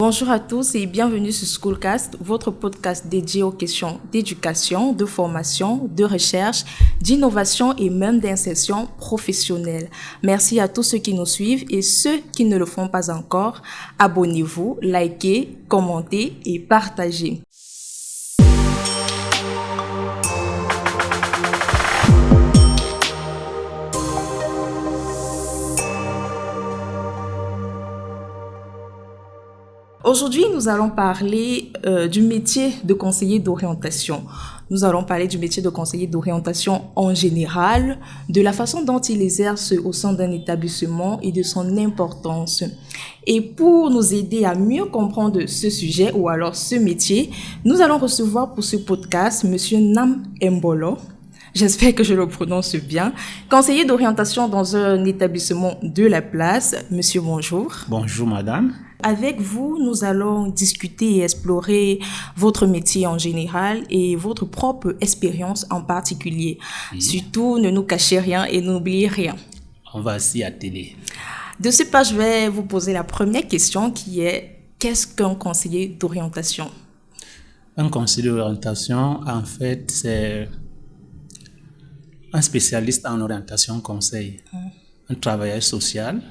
Bonjour à tous et bienvenue sur Schoolcast, votre podcast dédié aux questions d'éducation, de formation, de recherche, d'innovation et même d'insertion professionnelle. Merci à tous ceux qui nous suivent et ceux qui ne le font pas encore. Abonnez-vous, likez, commentez et partagez. Aujourd'hui, nous allons parler du métier de conseiller d'orientation. Nous allons parler du métier de conseiller d'orientation en général, de la façon dont il exerce au sein d'un établissement et de son importance. Et pour nous aider à mieux comprendre ce sujet ou alors ce métier, nous allons recevoir pour ce podcast Monsieur Nam Mbolo. J'espère que je le prononce bien. Conseiller d'orientation dans un établissement de la place. Monsieur, bonjour. Bonjour, madame. Avec vous, nous allons discuter et explorer votre métier en général et votre propre expérience en particulier. Oui. Surtout, ne nous cachez rien et n'oubliez rien. On va s'y atteler. De ce pas, je vais vous poser la première question qui est « Qu'est-ce qu'un conseiller d'orientation ?» Un conseiller d'orientation, en fait, c'est un spécialiste en orientation conseil, un travailleur social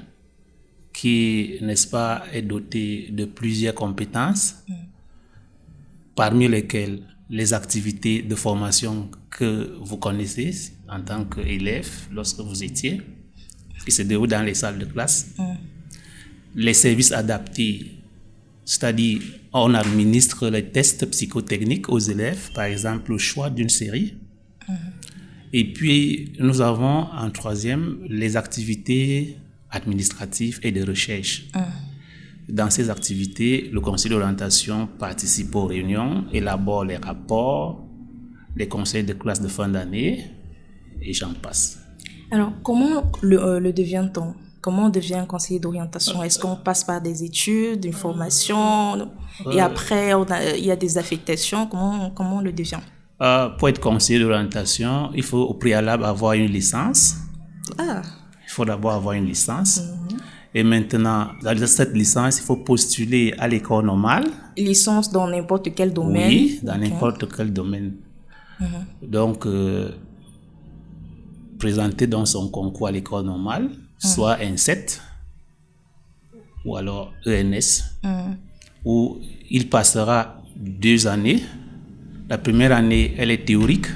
qui, n'est-ce pas, est doté de plusieurs compétences, parmi lesquelles les activités de formation que vous connaissez en tant qu'élève lorsque vous étiez, qui se déroulent dans les salles de classe, les services adaptés, c'est-à-dire on administre les tests psychotechniques aux élèves, par exemple le choix d'une série. Et puis, nous avons en troisième les activités administratives et de recherche. Dans ces activités, le conseil d'orientation participe aux réunions, élabore les rapports, les conseils de classe de fin d'année, et j'en passe. Alors, comment le devient-on? Comment on devient conseiller d'orientation? Est-ce qu'on passe par des études, une formation, et après, il y a des affectations? Comment on le devient? Pour être conseiller d'orientation, il faut au préalable avoir une licence. Il faut d'abord avoir une licence. Et maintenant, dans cette licence, il faut postuler à l'école normale. Licence dans n'importe quel domaine? Oui, dans n'importe quel domaine. Donc, présenter dans son concours à l'école normale, soit N7 ou alors ENS, où il passera 2 années. La première année, elle est théorique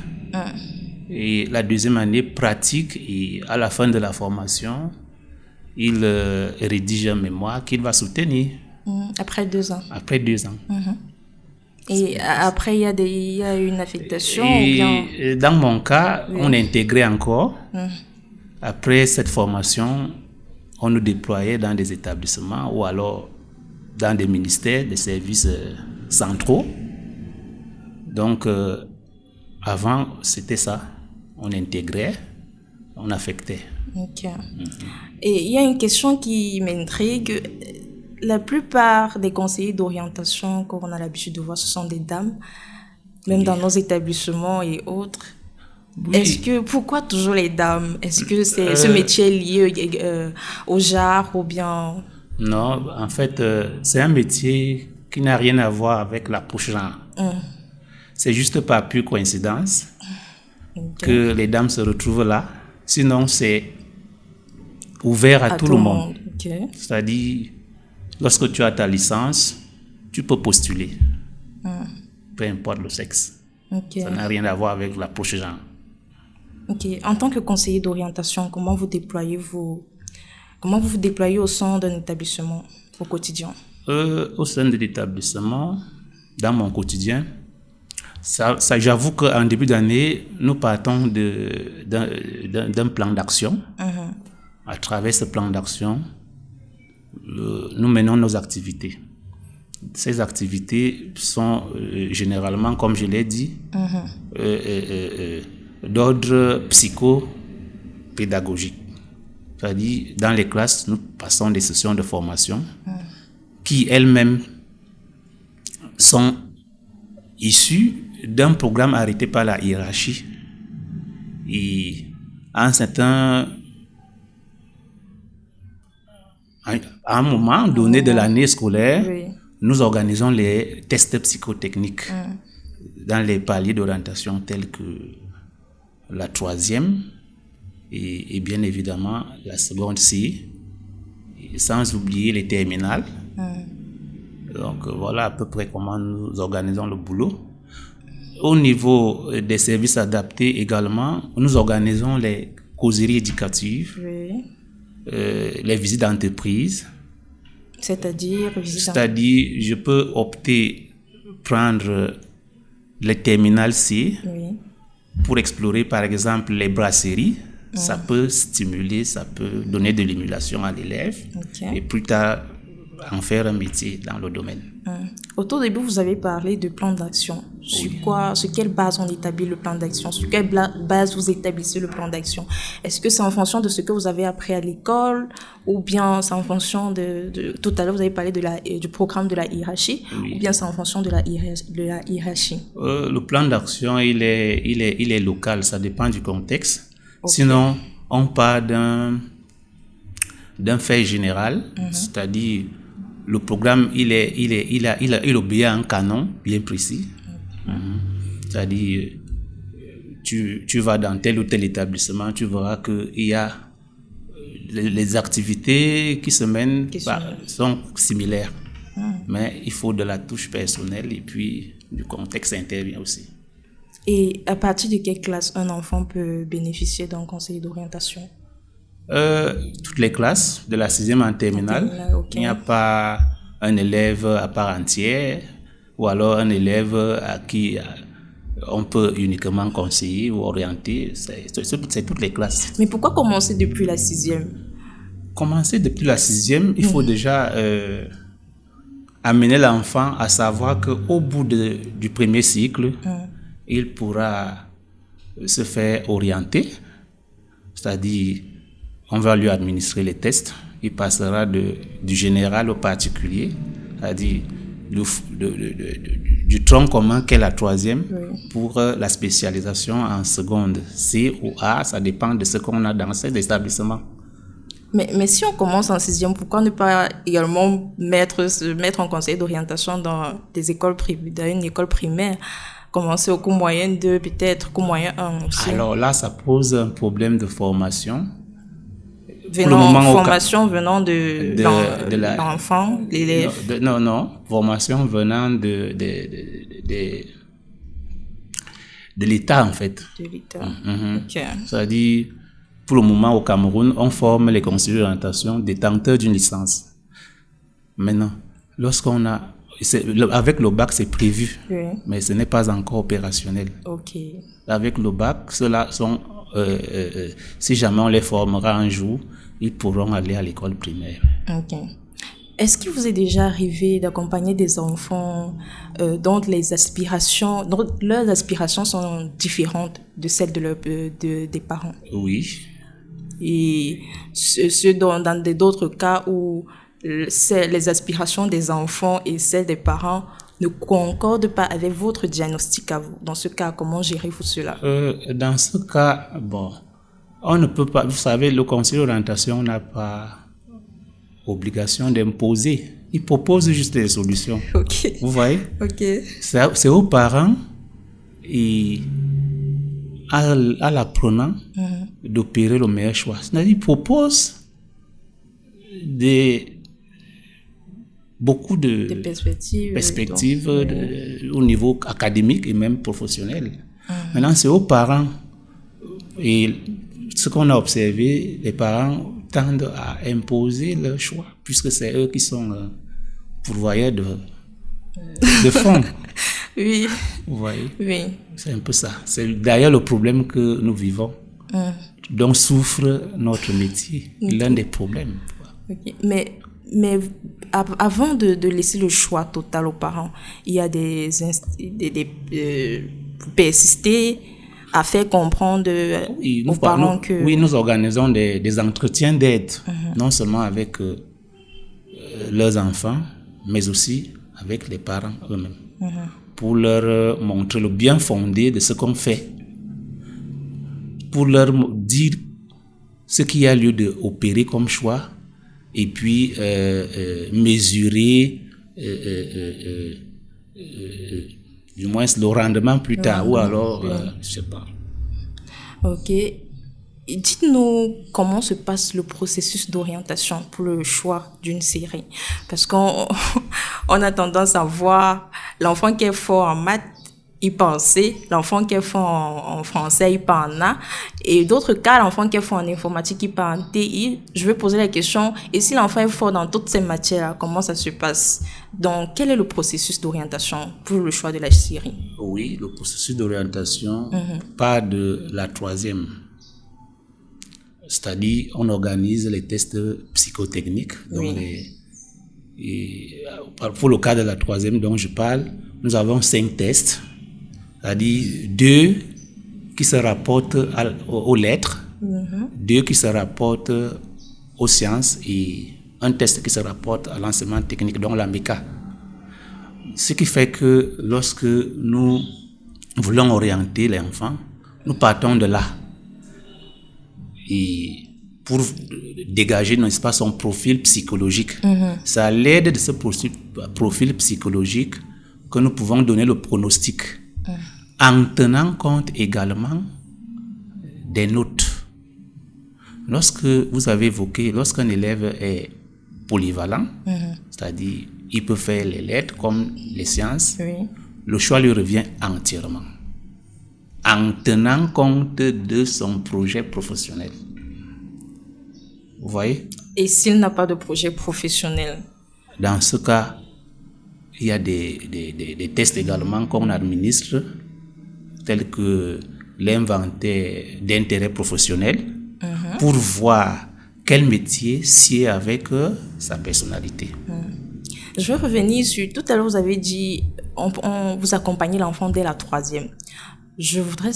et la deuxième année, pratique. Et à la fin de la formation, il rédige un mémoire qu'il va soutenir. Après 2 ans. Après 2 ans. Et après, il y a une affectation et ou bien... Dans mon cas, on est intégré encore. Après cette formation, on nous déployait dans des établissements ou alors dans des ministères, des services centraux. Donc, avant, c'était ça. On intégrait, on affectait. Ok. Et il y a une question qui m'intrigue. La plupart des conseillers d'orientation qu'on a l'habitude de voir, ce sont des dames, même dans nos établissements et autres. Oui. Pourquoi toujours les dames? Est-ce que c'est ce métier lié au genre ou bien... Non, en fait, c'est un métier qui n'a rien à voir avec l'approche genre. C'est juste par pure coïncidence que les dames se retrouvent là. Sinon, c'est ouvert à tout le monde. C'est-à-dire, lorsque tu as ta licence, tu peux postuler. Peu importe le sexe. Ça n'a rien à voir avec l'approche genre. En tant que conseiller d'orientation, comment vous vous déployez au sein d'un établissement au quotidien? Au sein de l'établissement, dans mon quotidien, ça, j'avoue qu'en début d'année, nous partons d'un plan d'action. À travers ce plan d'action, nous menons nos activités. Ces activités sont généralement, comme je l'ai dit, d'ordre psycho-pédagogique. C'est-à-dire, dans les classes, nous passons des sessions de formation qui elles-mêmes sont issues d'un programme arrêté par la hiérarchie. Et à un moment donné de l'année scolaire, nous organisons les tests psychotechniques dans les paliers d'orientation tels que la 3e et bien évidemment la seconde C, sans oublier les terminales. Donc voilà à peu près comment nous organisons le boulot. Au niveau des services adaptés également, nous organisons les causeries éducatives, les visites d'entreprise. C'est-à-dire, je peux opter prendre les terminales C pour explorer par exemple les brasseries. Ça peut stimuler, ça peut donner de l'émulation à l'élève et plus tard en faire un métier dans le domaine. Au tout début, vous avez parlé de plan d'action. Sur quelle base on établit le plan d'action? Sur quelle base vous établissez le plan d'action? Est-ce que c'est en fonction de ce que vous avez appris à l'école ou bien c'est en fonction de tout à l'heure, vous avez parlé du programme de la hiérarchie ou bien c'est en fonction de la hiérarchie? Le plan d'action, il est local, ça dépend du contexte. Sinon, on part d'un fait général, c'est-à-dire le programme, il obéit à un canon bien précis. C'est-à-dire, tu vas dans tel ou tel établissement, tu verras qu'il y a les activités qui se mènent sont similaires. Mais il faut de la touche personnelle et puis du contexte intervient aussi. Et à partir de quelle classe un enfant peut bénéficier d'un conseiller d'orientation? Toutes les classes, de la 6e en terminale. Il n'y a pas un élève à part entière ou alors un élève à qui on peut uniquement conseiller ou orienter. C'est toutes les classes. Mais pourquoi commencer depuis la 6e? Commencer depuis la 6e, il faut déjà amener l'enfant à savoir qu'au bout du premier cycle, il pourra se faire orienter, c'est-à-dire on va lui administrer les tests, il passera du général au particulier, c'est-à-dire du tronc commun qu'est la 3e pour la spécialisation en seconde C ou A, ça dépend de ce qu'on a dans cet établissement. Mais si on commence en 6e, pourquoi ne pas également mettre en conseil d'orientation dans une école primaire? Commencer au cours moyen 2, peut-être cours moyen 1 aussi. Alors là, ça pose un problème de formation. Formation venant de l'enfant, l'élève. Non, formation venant de l'État en fait. De l'État. C'est-à-dire, pour le moment au Cameroun, on forme les conseillers d'orientation détenteurs d'une licence. Maintenant, avec le bac, c'est prévu, mais ce n'est pas encore opérationnel. Avec le bac, ceux-là sont, si jamais on les formera un jour, ils pourront aller à l'école primaire. Est-ce qu'il vous est déjà arrivé d'accompagner des enfants dont leurs aspirations sont différentes de celles des parents? Oui. Et dans d'autres cas où les aspirations des enfants et celles des parents ne concordent pas avec votre diagnostic à vous. Dans ce cas, comment gérez-vous cela? Dans ce cas, on ne peut pas, vous savez, le conseil d'orientation n'a pas obligation d'imposer. Il propose juste des solutions. Vous voyez? C'est aux parents et à l'apprenant d'opérer le meilleur choix. C'est-à-dire, il propose beaucoup de perspectives au niveau académique et même professionnel. Maintenant, c'est aux parents. Et ce qu'on a observé, les parents tendent à imposer leur choix, puisque c'est eux qui sont pourvoyeurs de fonds. Oui. Vous voyez? Oui. C'est un peu ça. C'est d'ailleurs le problème que nous vivons, dont souffre notre métier, l'un des problèmes. Mais avant de laisser le choix total aux parents, il y a vous persistez à faire comprendre aux parents que... Oui, nous organisons des entretiens d'aide, non seulement avec leurs enfants, mais aussi avec les parents eux-mêmes, pour leur montrer le bien fondé de ce qu'on fait, pour leur dire ce qu'il y a lieu d'opérer comme choix, et puis mesurer du moins le rendement plus tard, ou alors, je sais pas. Ok. Et dites-nous comment se passe le processus d'orientation pour le choix d'une série. Parce qu'on on a tendance à voir l'enfant qui est fort en maths, il part en C, l'enfant qui est fort en français, il part en A, et d'autres cas, l'enfant qui est fort en informatique, il part en TI. Je vais poser la question, et si l'enfant est fort dans toutes ces matières, comment ça se passe? Donc, quel est le processus d'orientation pour le choix de la série? Oui, le processus d'orientation part de la troisième. C'est-à-dire, on organise les tests psychotechniques. Donc pour le cas de la troisième dont je parle, nous avons 5 tests. C'est-à-dire 2 qui se rapportent aux lettres, 2 qui se rapportent aux sciences et un test qui se rapporte à l'enseignement technique, donc la MECA. Ce qui fait que lorsque nous voulons orienter les enfants, nous partons de là. Et pour dégager, n'est-ce pas, son profil psychologique. C'est à l'aide de ce profil psychologique que nous pouvons donner le pronostic, en tenant compte également des notes. Lorsque vous avez évoqué, lorsqu'un élève est polyvalent, c'est-à-dire il peut faire les lettres comme les sciences, le choix lui revient entièrement, en tenant compte de son projet professionnel. Vous voyez? Et s'il n'a pas de projet professionnel? Dans ce cas, il y a des tests également qu'on administre, tels que l'inventaire d'intérêt professionnel, pour voir quel métier sied avec sa personnalité. Je vais revenir sur... Tout à l'heure, vous avez dit, on vous accompagnez l'enfant dès la troisième. Je voudrais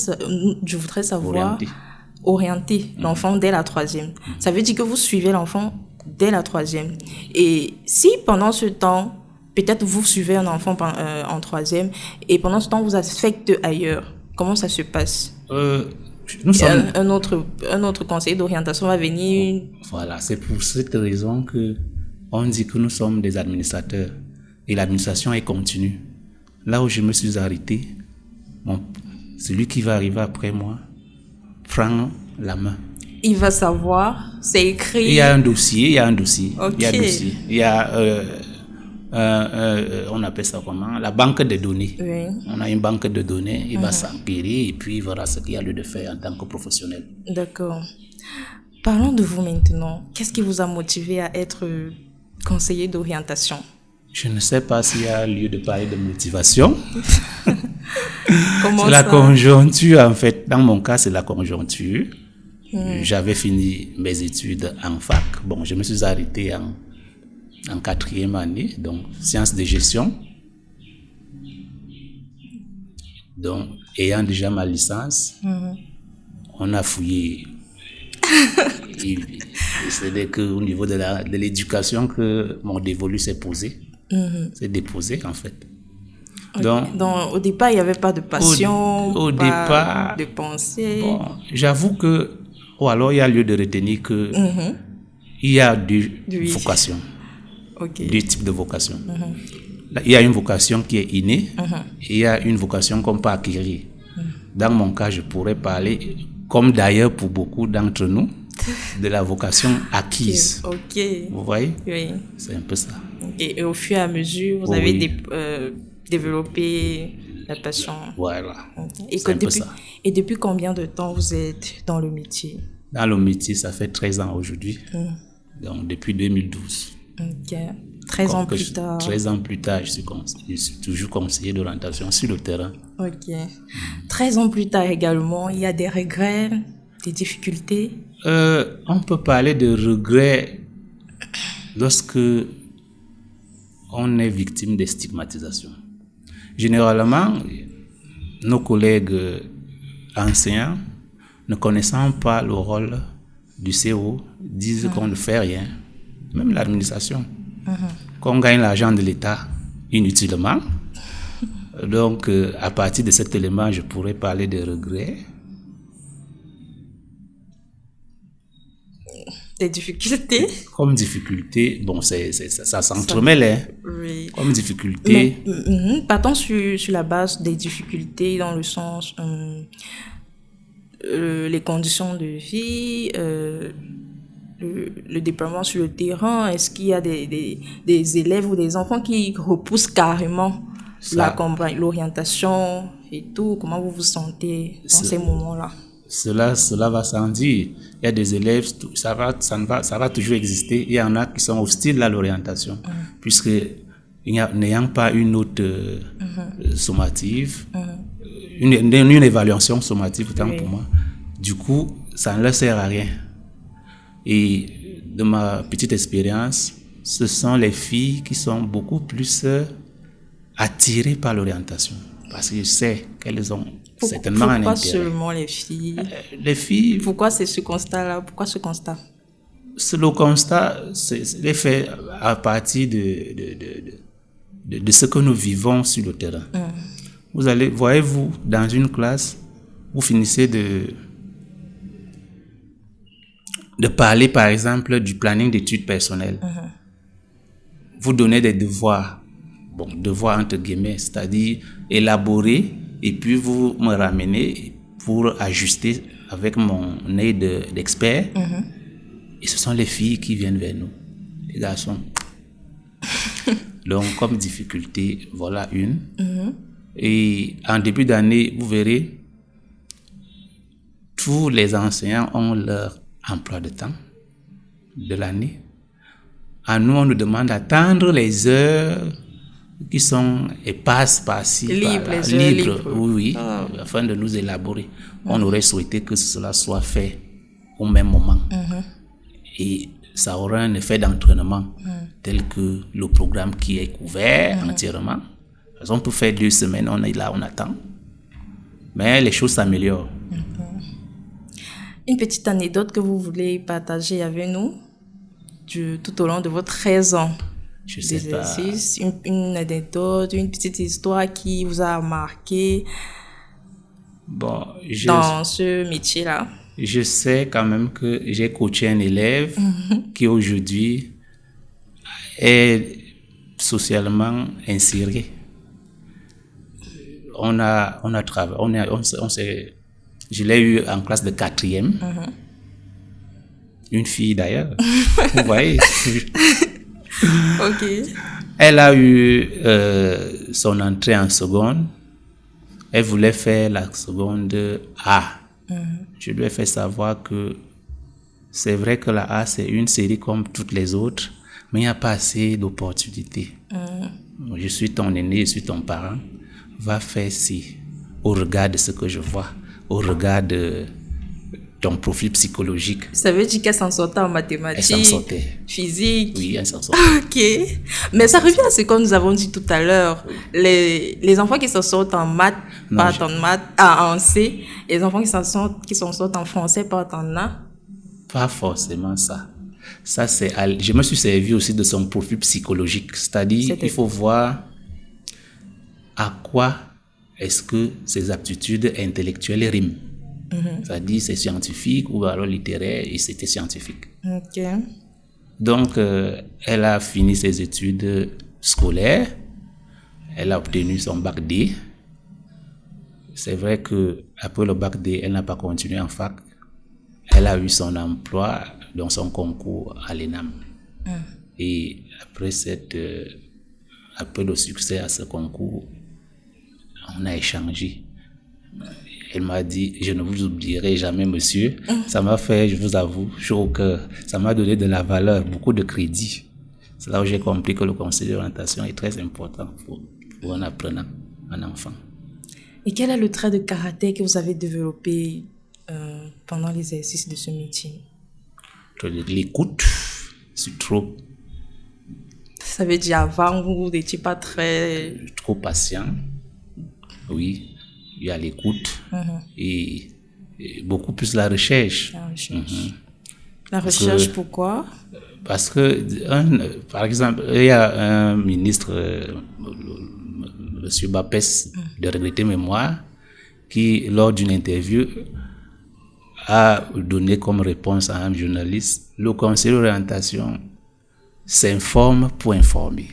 savoir... Orienter l'enfant dès la troisième. Ça veut dire que vous suivez l'enfant dès la troisième. Et si pendant ce temps, peut-être vous suivez un enfant en troisième, et pendant ce temps, vous affectez ailleurs, comment ça se passe? Nous sommes... un autre conseiller d'orientation va venir... Voilà, c'est pour cette raison que on dit que nous sommes des administrateurs et l'administration est continue. Là où je me suis arrêté, celui qui va arriver après moi prend la main. Il va savoir, c'est écrit. Il y a un dossier. Okay. Il y a on appelle ça comment? La banque de données. Oui. On a une banque de données, il va s'empirer et puis il verra ce qu'il y a lieu de faire en tant que professionnel. D'accord. Parlons de vous maintenant. Qu'est-ce qui vous a motivé à être conseiller d'orientation? Je ne sais pas s'il y a lieu de parler de motivation. Comment c'est la conjoncture, en fait. Dans mon cas, c'est la conjoncture. J'avais fini mes études en fac. Bon, je me suis arrêté en 4e année, donc sciences de gestion. Donc, ayant déjà ma licence, on a fouillé. C'est qu'au niveau de l'éducation que mon dévolu s'est posé. C'est déposé, en fait. Donc, au départ, il n'y avait pas de passion, au départ, de pensée. Bon, j'avoue que, ou alors il y a lieu de retenir que il y a deux vocations, deux types de vocations. Là, il y a une vocation qui est innée et il y a une vocation qu'on peut acquérir. Dans mon cas, je pourrais parler, comme d'ailleurs pour beaucoup d'entre nous, de la vocation acquise. Vous voyez? Oui. C'est un peu ça. Et au fur et à mesure, vous avez développé la passion. Voilà. Et depuis combien de temps vous êtes dans le métier? Dans le métier, ça fait 13 ans aujourd'hui. Donc, depuis 2012. Ok. 13 ans plus tard. 13 ans plus tard, je suis toujours conseiller d'orientation sur le terrain. Ok. 13 ans plus tard également, il y a des regrets, des difficultés? On peut parler de regrets lorsque on est victime de stigmatisation. Généralement, nos collègues enseignants, ne connaissant pas le rôle du CO, disent qu'on ne fait rien. Même l'administration. Qu'on gagne l'argent de l'État inutilement. Donc, à partir de cet élément, je pourrais parler de regrets. Des difficultés. Comme difficulté, bon, ça s'entremêle, hein. Oui. Comme difficulté. Partons sur la base des difficultés dans le sens les conditions de vie, le déploiement sur le terrain. Est-ce qu'il y a des élèves ou des enfants qui repoussent carrément l'orientation et tout? Comment vous vous sentez dans ces moments-là? Cela va sans dire. Il y a des élèves, ça va toujours exister. Il y en a qui sont hostiles à l'orientation, puisque n'ayant pas une note sommative, une évaluation sommative, autant pour moi, du coup, ça ne leur sert à rien. Et de ma petite expérience, ce sont les filles qui sont beaucoup plus attirées par l'orientation, parce que je sais qu'elles ont certainement un intérêt. Pourquoi seulement les filles? Les filles... Pourquoi c'est ce constat-là? Pourquoi ce constat? Le constat, c'est fait à partir de ce que nous vivons sur le terrain. Voyez-vous, dans une classe, vous finissez de parler, par exemple, du planning d'études personnelles. Vous donnez des devoirs, devoirs entre guillemets, c'est-à-dire élaborer, et puis vous me ramenez pour ajuster avec mon œil d'expert. Et ce sont les filles qui viennent vers nous, les garçons. Donc, comme difficulté, voilà une. Et en début d'année, vous verrez, tous les enseignants ont leur emploi de temps de l'année. À nous, on nous demande d'attendre les heures qui sont éparses par-ci, libres. Oui, afin de nous élaborer. On aurait souhaité que cela soit fait au même moment. Et ça aura un effet d'entraînement, tel que le programme qui est couvert entièrement. On peut faire 2 semaines, on est là, on attend. Mais les choses s'améliorent. Une petite anecdote que vous voulez partager avec nous tout au long de vos 13 ans d'exercice. Une anecdote, une petite histoire qui vous a marqué dans ce métier-là. Je sais quand même que j'ai coaché un élève qui aujourd'hui est socialement inséré. On a travaillé, je l'ai eu en classe de 4e. Une fille d'ailleurs. Vous voyez. Ok. Elle a eu son entrée en seconde. Elle voulait faire la seconde A. Je lui ai fait savoir que c'est vrai que la A, c'est une série comme toutes les autres, mais il n'y a pas assez d'opportunités. Je suis ton aîné, je suis ton parent. Va faire ci, au regard de ce que je vois, au regard de ton profil psychologique. Ça veut dire qu'elle s'en sortait en mathématiques, elle s'en sortait. Physique. Oui, elle s'en sortait. Ok. Mais ça revient à ce que nous avons dit tout à l'heure. Les enfants qui s'en sortent en maths partent en C. Les enfants qui s'en sortent en français partent en A. Pas forcément ça. Ça, je me suis servi aussi de son profil psychologique. C'est-à-dire qu'il faut voir à quoi est-ce que ces aptitudes intellectuelles riment. C'est-à-dire c'est scientifique ou alors littéraire, et c'était scientifique. Ok. Donc, elle a fini ses études scolaires. Elle a obtenu son bac D. C'est vrai qu'après le bac D, elle n'a pas continué en fac. Elle a eu son emploi dans son concours à l'ENAM. Et après le succès à ce concours, on a échangé. Elle m'a dit, je ne vous oublierai jamais, monsieur. Ça m'a fait, je vous avoue, chaud au cœur. Ça m'a donné de la valeur, beaucoup de crédit. C'est là où j'ai compris que le conseil d'orientation est très important pour un apprenant, un enfant. Et quel est le trait de caractère que vous avez développé pendant l'exercice de ce métier? L'écoute, c'est trop. Ça veut dire avant, vous n'étiez pas très... Trop patient. Oui, il y a l'écoute et beaucoup plus la recherche. La recherche, pourquoi? Parce que, par exemple, il y a un ministre, M. Bapès, de regretter mémoire, qui, lors d'une interview, à donner comme réponse à un journaliste, le conseiller d'orientation s'informe pour informer,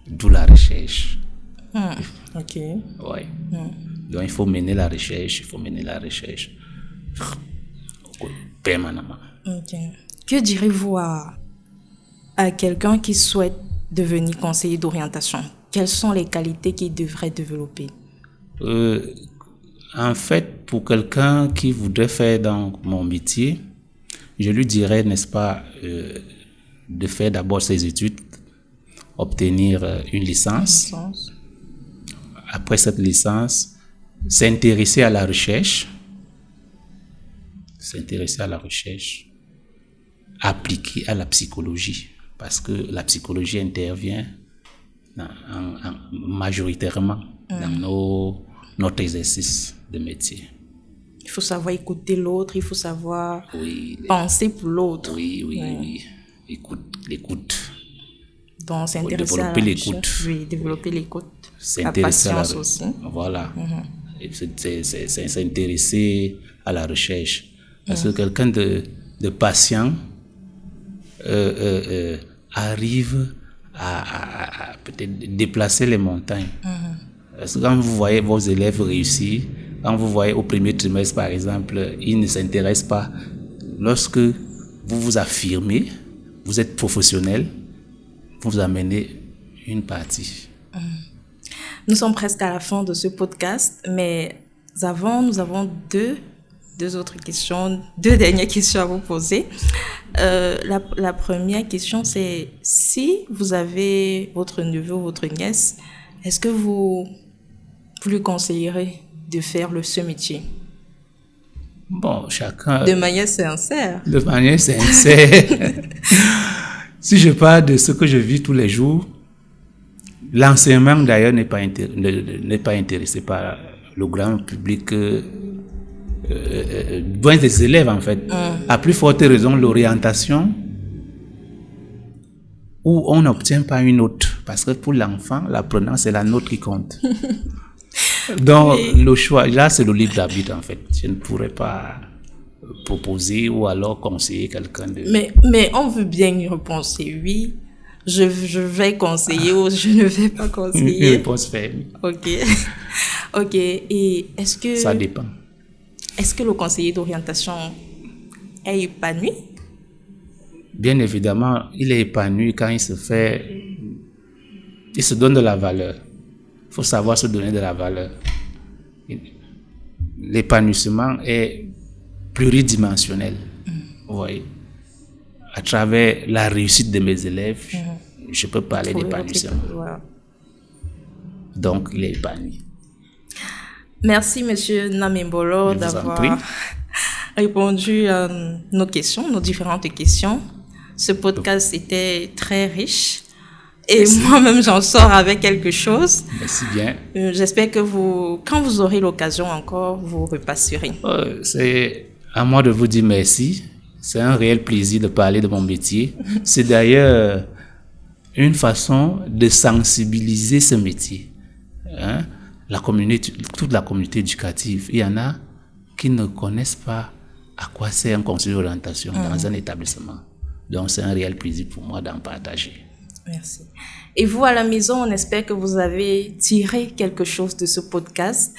d'où la recherche. Ok. Ouais. Donc, il faut mener la recherche, permanemment. Ok. Que direz-vous à quelqu'un qui souhaite devenir conseiller d'orientation? Quelles sont les qualités qu'il devrait développer? En fait, pour quelqu'un qui voudrait faire donc mon métier, je lui dirais, n'est-ce pas, de faire d'abord ses études, obtenir une licence. Après cette licence, s'intéresser à la recherche, appliquer à la psychologie, parce que la psychologie intervient majoritairement dans notre exercice de métier. Il faut savoir écouter l'autre, il faut savoir penser pour l'autre. Oui. L'écoute. Donc, s'intéresser à la recherche. Oui, développer l'écoute. La patience aussi. Voilà. C'est s'intéresser à la recherche. Parce que quelqu'un de patient arrive à peut-être déplacer les montagnes. Parce que quand vous voyez vos élèves réussir, quand vous voyez au premier trimestre, par exemple, ils ne s'intéressent pas. Lorsque vous vous affirmez, vous êtes professionnel, vous amenez une partie. Nous sommes presque à la fin de ce podcast, mais avant, nous avons deux autres questions, deux dernières questions à vous poser. La première question, c'est si vous avez votre neveu ou votre nièce, est-ce que vous lui conseillerez de faire ce métier? Bon, chacun... De manière sincère. De manière sincère. Si je parle de ce que je vis tous les jours, l'enseignement d'ailleurs n'est pas intéressé par le grand public, loin des élèves en fait. À plus forte raison, l'orientation, où on n'obtient pas une note, parce que pour l'enfant, l'apprenant, c'est la note qui compte. Donc, le choix, là, c'est le libre d'arbitre, en fait. Je ne pourrais pas proposer ou alors conseiller quelqu'un de... Mais on veut bien une réponse, oui. Je vais conseiller ou je ne vais pas conseiller. Une réponse ferme. Ok. Et est-ce que... Ça dépend. Est-ce que le conseiller d'orientation est épanoui? Bien évidemment, il est épanoui quand il se donne de la valeur. Il faut savoir se donner de la valeur. L'épanouissement est pluridimensionnel. Vous voyez, à travers la réussite de mes élèves, je peux parler d'épanouissement. Donc, il est épanoui. Merci, Monsieur Namimbolo, d'avoir répondu à nos questions, nos différentes questions. Ce podcast était très riche. Et moi-même, j'en sors avec quelque chose. Merci bien. J'espère que quand vous aurez l'occasion encore, vous repasserez. C'est à moi de vous dire merci. C'est un réel plaisir de parler de mon métier. C'est d'ailleurs une façon de sensibiliser ce métier. Toute la communauté éducative. Il y en a qui ne connaissent pas à quoi sert un conseiller d'orientation dans un établissement. Donc, c'est un réel plaisir pour moi d'en partager. Merci. Et vous, à la maison, on espère que vous avez tiré quelque chose de ce podcast.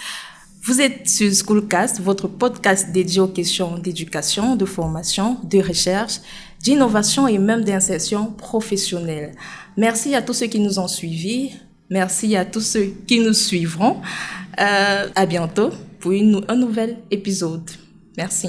Vous êtes sur Schoolcast, votre podcast dédié aux questions d'éducation, de formation, de recherche, d'innovation et même d'insertion professionnelle. Merci à tous ceux qui nous ont suivis. Merci à tous ceux qui nous suivront. À bientôt pour un nouvel épisode. Merci.